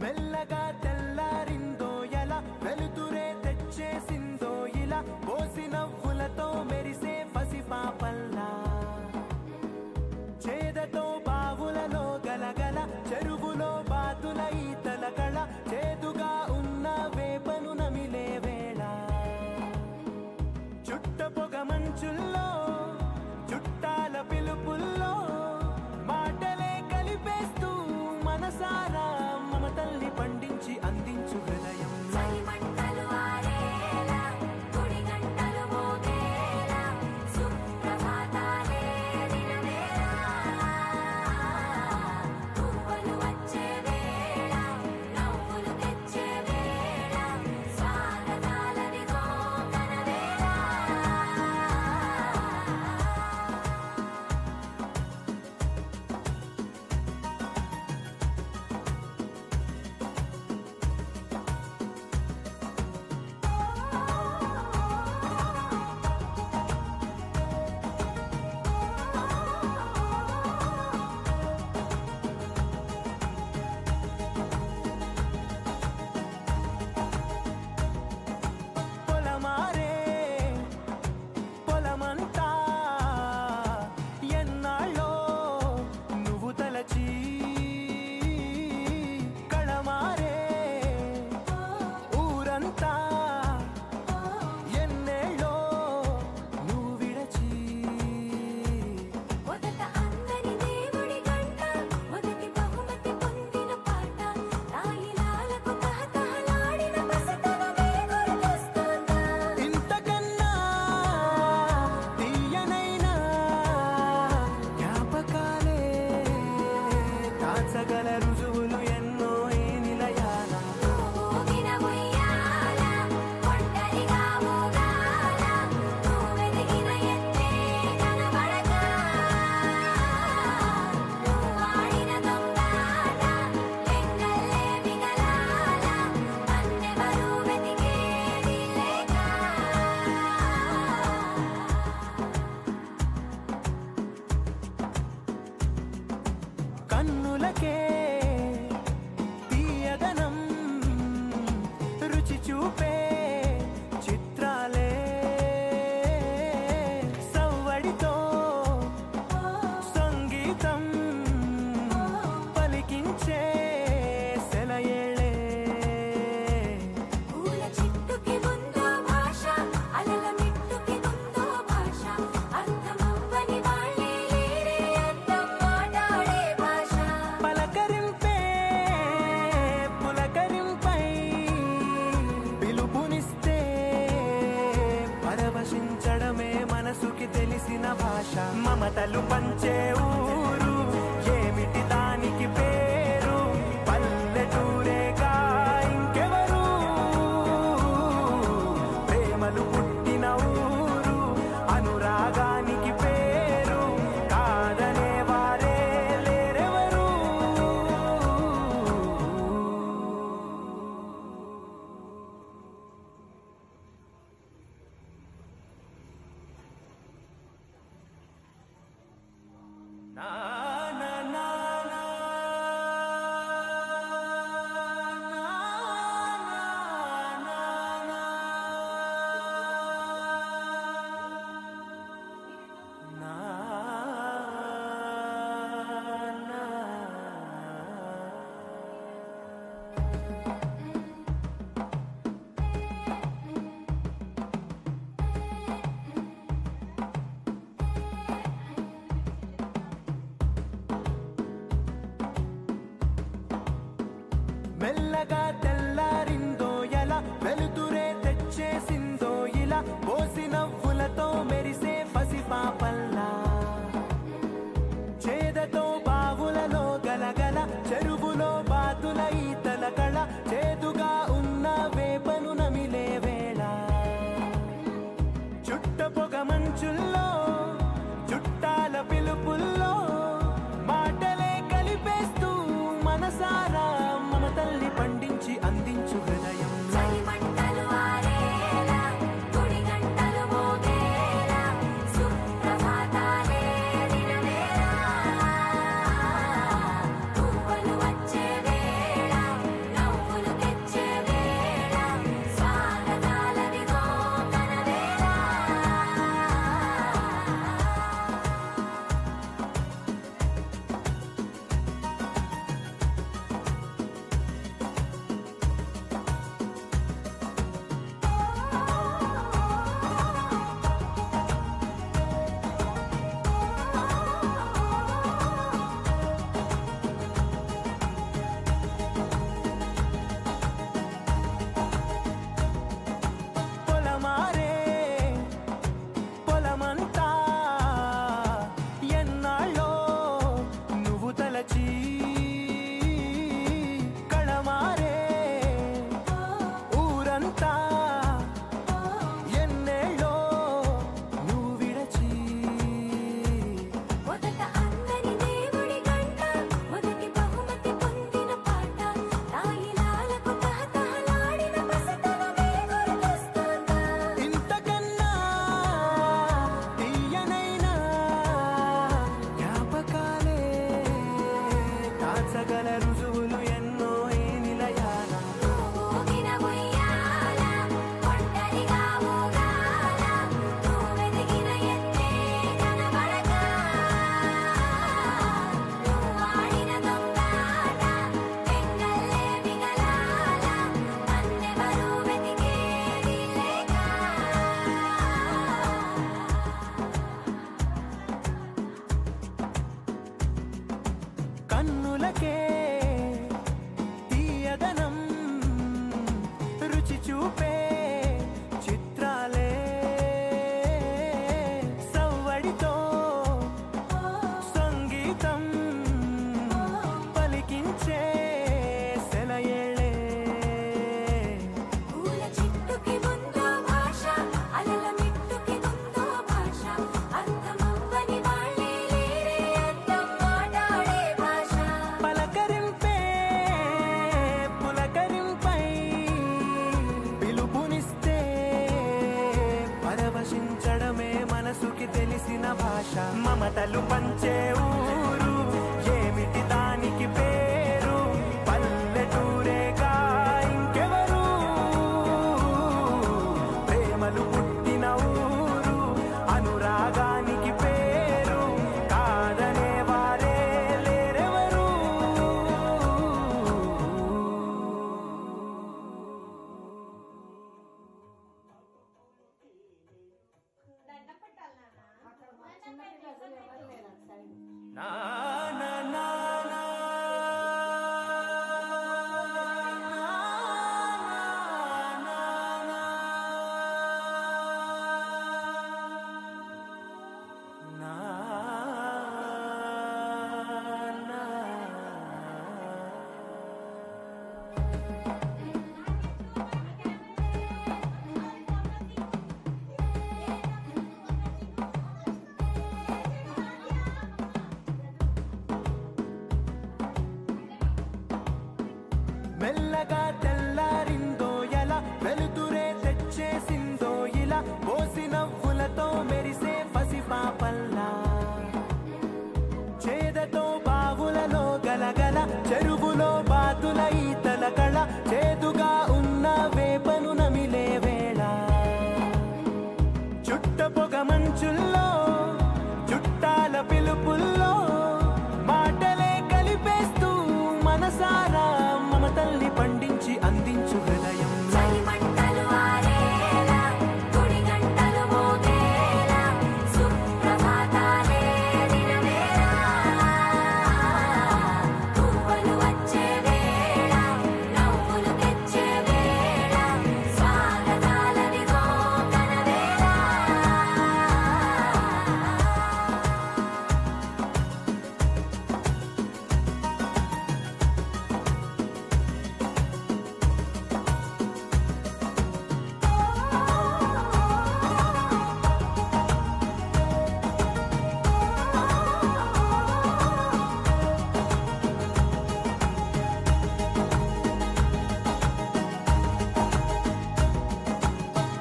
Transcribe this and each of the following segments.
మెల్లగా తెల్లారిందో ఎలా వెలుతురే తెచ్చేసిందో ఇలా పోసి నవ్వులతో మెరిసే పసిపాపల్లా చేదతో బావులలో గలగల చెరువులో బాతుల ఈతల కళ చేదుగా ఉన్న వేపను నమిలే వేళ చుట్ట పొగ మంచుల్లో చుట్టాల పిలుపుల్లో మాటలే కలిపేస్తూ మనసారా మమతల్ని పండించి అందించు హృదయం మమతలు పంచే ఊరు ఏమిటి దానికి పేరు పల్లెటూరేగా ఇంకెవరు ప్రేమలు పుట్టిన ఊరు అనురాగానికి పేరు కాదనే వారే లేరెవరు నా నా నా నా మెల్లగా తెల్లారిందో ఎలా వెలుతురే తెచ్చేసిందో ఇలా పోసి నవ్వులతో మెరిసే పసిపాపల్లా చేదతో బావులలో గలగల చెరువులో బాతుల ఈతల కళ చేదుగా ఉన్న వేపను నమిలే వేళ చుట్ట పొగ మంచుల్లో చుట్టాల పిలుపుల్లో మాటలే కలిపేస్తూ మనసారా మమతల్ని పండించి కన్నులకే తీయదనం రుచి చూపే చిత్రాలే సవ్వడితో సంగీతం పలికించే సెలయేళే పూల చిట్టుకి ఉందో భాష అలల మిట్టుకి ఉందో భాష అర్థమవ్వని వాళ్ళే లేరే అందం మాట్లాడే భాష పలకరింపే పులకరింపై పిలుపునిస్తే పరవశించడమే మనసుకి తెలిసిన భాష మమతలు పంచే ఊరు ఏమిటి దానికి పేరు పల్లెటూరేగా ఇంకెవరు ప్రేమలు పుట్టిన ఊరు అనురాగానికి పేరు కాదనే వారే లేరెవరు నా నా నా నా మెల్లగా తెల్లారిందో ఎలా వెలుతురే తెచ్చేసిందో ఇలా పోసి నవ్వులతో మెరిసే పసిపాపల్లా చేదతో బావులలో గలగల చెరువులో బాతుల ఈతల కళ చేదుగా ఉన్న వేపను నమిలే వేళ చుట్ట పొగ మంచుల్లో చుట్టాల పిలుపుల్లో మాటలే కలిపేస్తూ మనసారా మమతల్ని పండించి అందించు హృదయం చలి మంటలు ఆరేలా గుడి గంటలు మోగేలా సుప్రభాతాలే దినవేళ పువ్వులు వచ్చే వేళ నవ్వులు తెచ్చే వేళ స్వాగతాలదిగో కనవేళ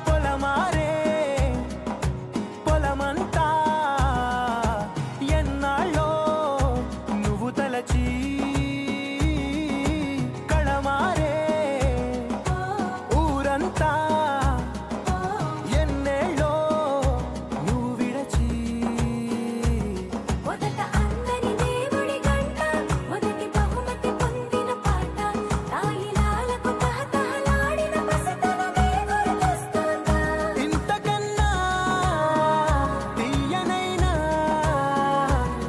పొలమారే పొలమంతా ఎన్నాళ్ళో నువ్వు తలచి కళమారే ఊరంతా ఎన్నేళ్ళో నువ్వు విడచి మొదట అందరి దేవుడి గంట మొదటి బహుమతి పొందిన పాట తాయిలాలకు తహతహలాడిన పసితనమే గుర్తొస్తుందా ఇంతకన్నా తీయనైనా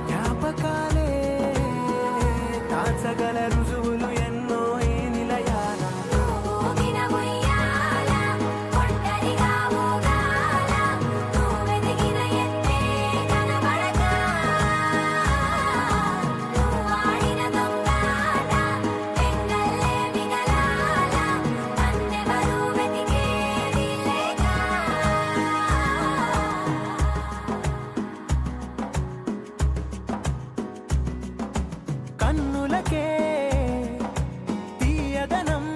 జ్ఞాపకాలే దాచగల రుజువులు ఎన్నో ఈ నిలయాల ఊగిన ఉయ్యాల ఒంటరిగా ఊగాల నువ్వెదిగిన ఎత్తే కనబడక నువ్వాడిన దొంగాట వెంగల్లే మిగలాల నన్నెవరూ వెతికేది లేక కన్నులకే తీయదనం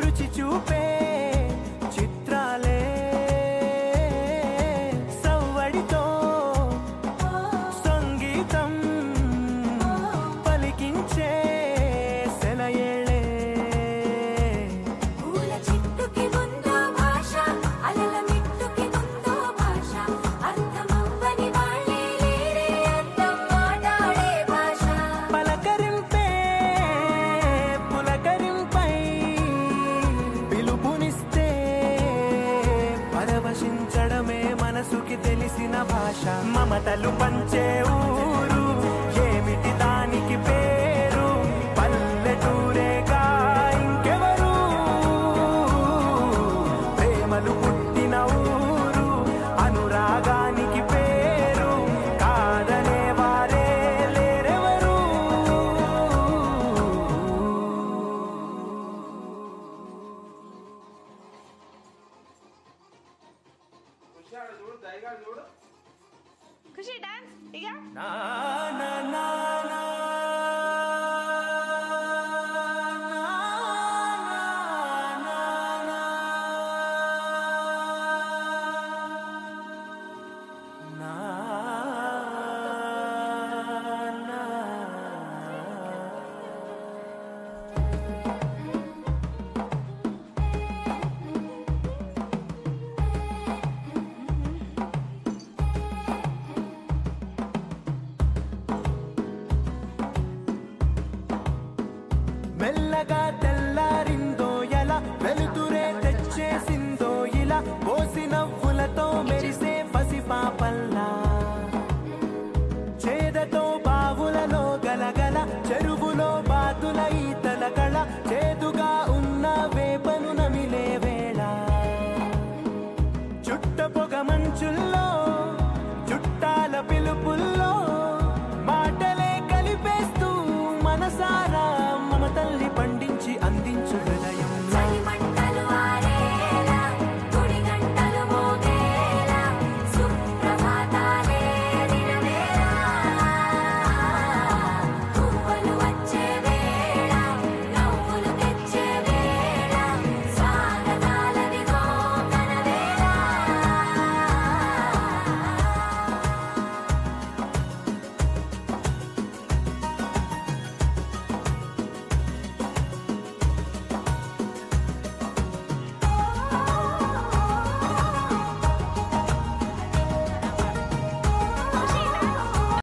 రుచి చూపే చిత్రాలే సవ్వడితో సంగీతం పలికించే సెలయేళే పూల చిట్టుకి ఉందో భాష అలల మిట్టుకి ఉందో భాష అర్థమవ్వని వాళ్ళే లేరే అందం మాట్లాడే భాష పలకరింపే పులకరింపై పిలుపునిస్తే పరవశించడమే మనసుకి తెలిసిన భాష మమతలు పంచే ఊరు ఏమిటి దానికి ఖుషి డాన్స్ ఇక నా